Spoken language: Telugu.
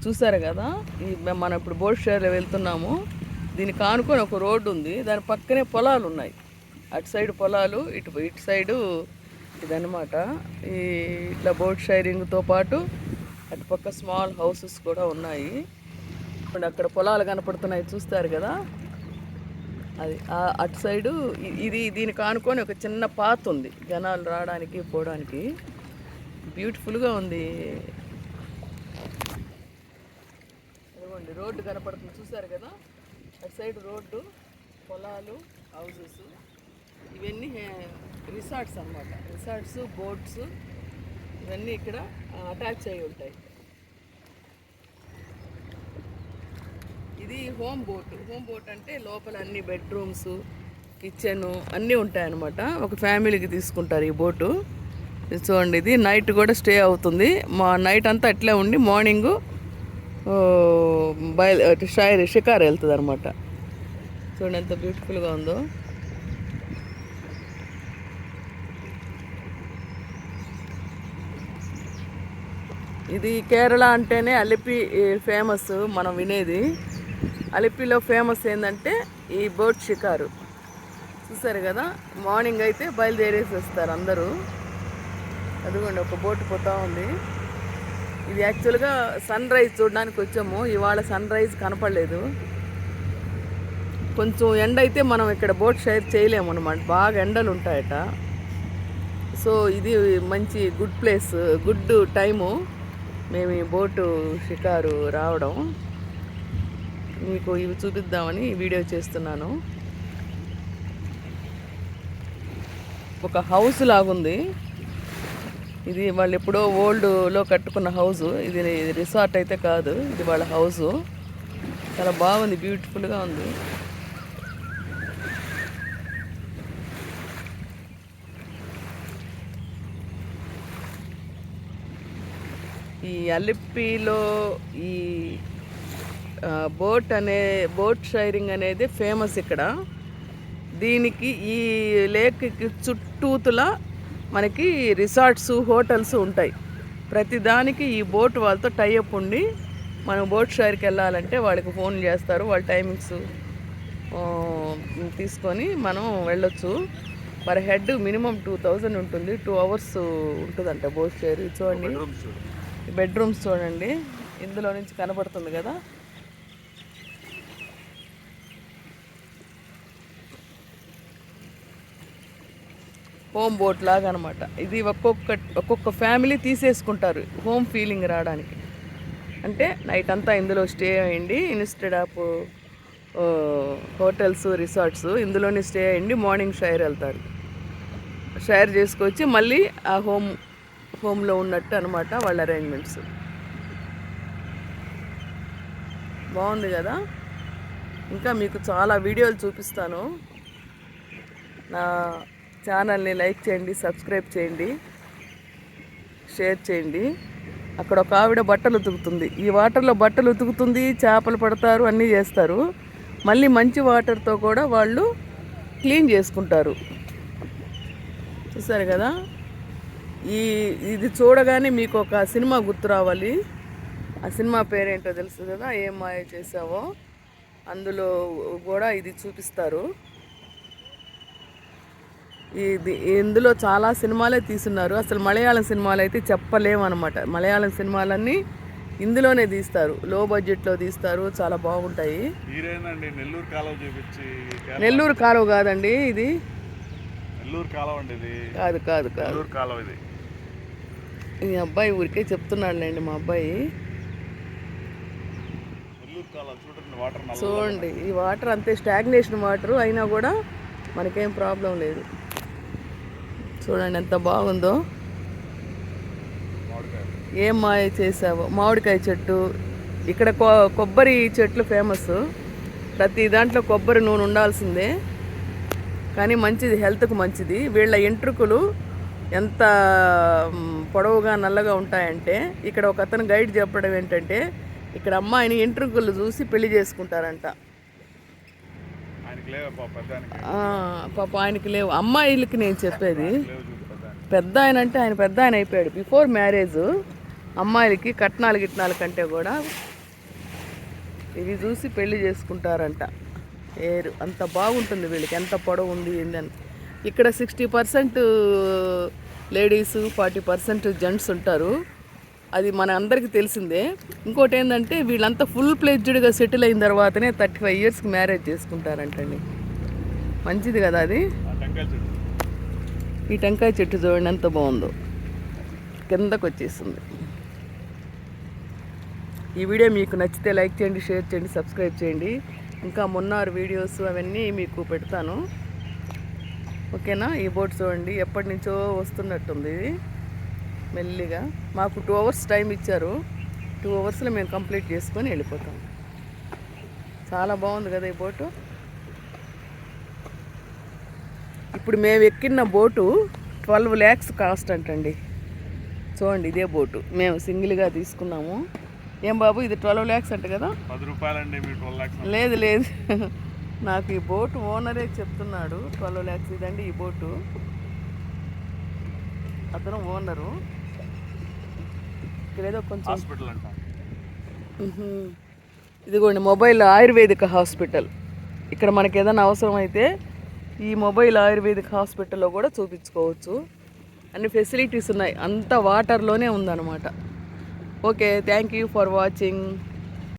చూసారు కదా, మనం ఇప్పుడు బోట్ షేర్లో వెళ్తున్నాము. దీనికి ఆనుకొని ఒక రోడ్డు ఉంది, దాని పక్కనే పొలాలు ఉన్నాయి. అటు సైడ్ పొలాలు, ఇటు సైడు ఇదన్నమాట. ఇట్లా బోట్ షేరింగ్తో పాటు అటు పక్క స్మాల్ హౌసెస్ కూడా ఉన్నాయి. అక్కడ పొలాలు కనపడుతున్నాయి, చూస్తారు కదా. అది అటు సైడు దీనికి ఆనుకొని ఒక చిన్న పాత్ ఉంది, జనాలు రావడానికి పోవడానికి. బ్యూటిఫుల్గా ఉంది. అదిగోండి రోడ్డు కనపడుతుంది, చూసారు కదా. అటు సైడ్ రోడ్డు, పొలాలు, హౌసెస్, ఇవన్నీ రిసార్ట్స్ అన్నమాట. రిసార్ట్స్, బోట్స్ ఇవన్నీ ఇక్కడ అటాచ్ అయి ఉంటాయి. ఇది హోమ్ బోట్ అంటే లోపల అన్ని బెడ్రూమ్స్, కిచెన్ అన్నీ ఉంటాయన్నమాట. ఒక ఫ్యామిలీకి తీసుకుంటారు ఈ బోటు. చూడండి, ఇది నైట్ కూడా స్టే అవుతుంది. నైట్ అంతా అట్లే ఉండి మార్నింగు షికారు వెళ్తుంది అనమాట. చూడండి ఎంత బ్యూటిఫుల్గా ఉందో. ఇది కేరళ అంటేనే అలిపి ఫేమస్, మనం వినేది. అలిపిలో ఫేమస్ ఏంటంటే ఈ బోట్ షికారు. చూసారు కదా, మార్నింగ్ అయితే బయలుదేరేసి వస్తారు అందరూ. అదిగోండి ఒక బోట్ పోతా ఉంది. ఇది యాక్చువల్గా సన్ రైజ్ చూడడానికి వచ్చాము. ఇవాళ సన్ రైజ్ కనపడలేదు. కొంచెం ఎండ అయితే మనం ఇక్కడ బోట్ షేర్ చేయలేము అనమాట, బాగా ఎండలు ఉంటాయట. సో ఇది మంచి గుడ్ ప్లేస్, గుడ్ టైము మేము ఈ బోటు షికారు రావడం. మీకు ఇవి చూపిద్దామని వీడియో చేస్తున్నాను. ఒక హౌస్ లాగుంది ఇది. వాళ్ళు ఎప్పుడో ఓల్డ్లో కట్టుకున్న హౌస్ ఇది. రిసార్ట్ అయితే కాదు, ఇది వాళ్ళ హౌసు. చాలా బాగుంది, బ్యూటిఫుల్గా ఉంది. ఈ అలిపిలో ఈ బోట్ షైరింగ్ అనేది ఫేమస్ ఇక్కడ. దీనికి ఈ లేక్కి చుట్టూతులా మనకి రిసార్ట్స్, హోటల్స్ ఉంటాయి. ప్రతిదానికి ఈ బోట్ వాళ్ళతో టైఅప్ ఉండి మనం బోట్ షైర్కి వెళ్ళాలంటే వాళ్ళకి ఫోన్ చేస్తారు. వాళ్ళ టైమింగ్స్ తీసుకొని మనం వెళ్ళొచ్చు. పర్ హెడ్ మినిమం 2000 ఉంటుంది. 2 hours ఉంటుందంట బోట్ షైర్. చూడండి బెడ్రూమ్స్ చూడండి, ఇందులో నుంచి కనపడుతుంది కదా. హోమ్ బోట్ లాగా అనమాట ఇది. ఒక్కొక్క ఫ్యామిలీ తీసేసుకుంటారు హోమ్ ఫీలింగ్ రావడానికి. అంటే నైట్ అంతా ఇందులో స్టే అయ్యండి, ఇన్స్టెడ్ ఆఫ్ హోటల్స్, రిసార్ట్స్ ఇందులోనే స్టే అయ్యండి. మార్నింగ్ షైర్ వెళ్తారు. షైర్ చేసుకొచ్చి మళ్ళీ ఆ హోమ్లో ఉన్నట్టు అనమాట వాళ్ళ అరేంజ్మెంట్స్. బాగుంది కదా. ఇంకా మీకు చాలా వీడియోలు చూపిస్తాను. నా ఛానల్ని లైక్ చేయండి, సబ్స్క్రైబ్ చేయండి, షేర్ చేయండి. అక్కడ ఒక ఆవిడ బట్టలు ఉతుకుతుంది. ఈ వాటర్లో బట్టలు ఉతుకుతుంది, చేపలు పడతారు, అన్నీ చేస్తారు. మళ్ళీ మంచి వాటర్తో కూడా వాళ్ళు క్లీన్ చేసుకుంటారు. చూసారు కదా. ఇది చూడగానే మీకు ఒక సినిమా గుర్తు రావాలి. ఆ సినిమా పేరేంటో తెలుసు కదా, ఏం మాయ చేసావో. అందులో కూడా ఇది చూపిస్తారు. ఇందులో చాలా సినిమాలే తీసున్నారు. అసలు మలయాళం సినిమాలు అయితే చెప్పలేమన్నమాట. మలయాళం సినిమాలన్నీ ఇందులోనే తీస్తారు, లో బడ్జెట్లో తీస్తారు, చాలా బాగుంటాయి. నెల్లూరు కాలువ కాదండి ఇది, కాదు కాదు కాదు. ఈ అబ్బాయి ఊరికే చెప్తున్నాడులేండి, మా అబ్బాయి. చూడండి ఈ వాటర్ అంతే స్టాగ్నేషన్ వాటర్ అయినా కూడా మనకేం ప్రాబ్లం లేదు. చూడండి ఎంత బాగుందో. ఏం మాయ చేసావో. మామిడికాయ చెట్టు, ఇక్కడ కొబ్బరి చెట్లు ఫేమస్. ప్రతి దాంట్లో కొబ్బరి నూనె ఉండాల్సిందే, కానీ మంచిది, హెల్త్కు మంచిది. వీళ్ళ ఎంట్రుకలు ఎంత పొడవుగా నల్లగా ఉంటాయంటే, ఇక్కడ ఒక అతను గైడ్ చెప్పడం ఏంటంటే, ఇక్కడ అమ్మాయిని ఎంట్రుకలు చూసి పెళ్లి చేసుకుంటారంట. పాప ఆయనకి లేవు, అమ్మాయిలకి నేను చెప్పేది. పెద్ద ఆయన అంటే ఆయన పెద్ద ఆయన అయిపోయాడు, బిఫోర్ మ్యారేజ్. అమ్మాయిలకి కట్నాలు గిట్నాల కంటే కూడా ఇవి చూసి పెళ్లి చేసుకుంటారంట. ఏరు అంత బాగుంటుంది వీళ్ళకి, ఎంత పొడవు ఉంది ఏందని. ఇక్కడ 60% లేడీస్, 40% జెంట్స్ ఉంటారు. అది మన అందరికీ తెలిసిందే. ఇంకోటి ఏంటంటే వీళ్ళంతా ఫుల్ ప్లెడ్జ్డ్గా సెటిల్ అయిన తర్వాతనే 35 ఇయర్స్కి మ్యారేజ్ చేసుకుంటారంటండి. మంచిది కదా అది. ఈ టెంకాయ చెట్టు చూడండి ఎంత బాగుందో, కిందకు వచ్చేస్తుంది. ఈ వీడియో మీకు నచ్చితే లైక్ చేయండి, షేర్ చేయండి, సబ్స్క్రైబ్ చేయండి. ఇంకా మున్నారు వీడియోస్ అవన్నీ మీకు పెడతాను, ఓకేనా. ఈ బోట్ చూడండి ఎప్పటి నుంచో వస్తున్నట్టుంది ఇది మెల్లిగా. మాకు 2 అవర్స్ టైం ఇచ్చారు. 2 అవర్స్లో మేము కంప్లీట్ చేసుకొని వెళ్ళిపోతాం. చాలా బాగుంది కదా ఈ బోటు. ఇప్పుడు మేము ఎక్కిన బోటు 12 lakhs కాస్ట్ అంటండి. చూడండి ఇదే బోటు మేము సింగిల్గా తీసుకున్నాము. ఏం బాబు ఇది 12 lakhs అంట కదా? 10 రూపాయలండి. మీరు 12 lakhs? లేదు లేదు, నాకు ఈ బోటు ఓనరే చెప్తున్నాడు 12 lakhs. ఇదండి ఈ బోటు, అతను ఓనరు. ఇక్కడ ఏదో కొంచెం హాస్పిటల్ అంట. ఇదిగోండి మొబైల్ ఆయుర్వేదిక్ హాస్పిటల్. ఇక్కడ మనకి ఏదైనా అవసరం అయితే ఈ మొబైల్ ఆయుర్వేదిక్ హాస్పిటల్లో కూడా చూపించుకోవచ్చు. అన్ని ఫెసిలిటీస్ ఉన్నాయి, అంతా వాటర్లోనే ఉందన్నమాట. Okay, thank you for watching.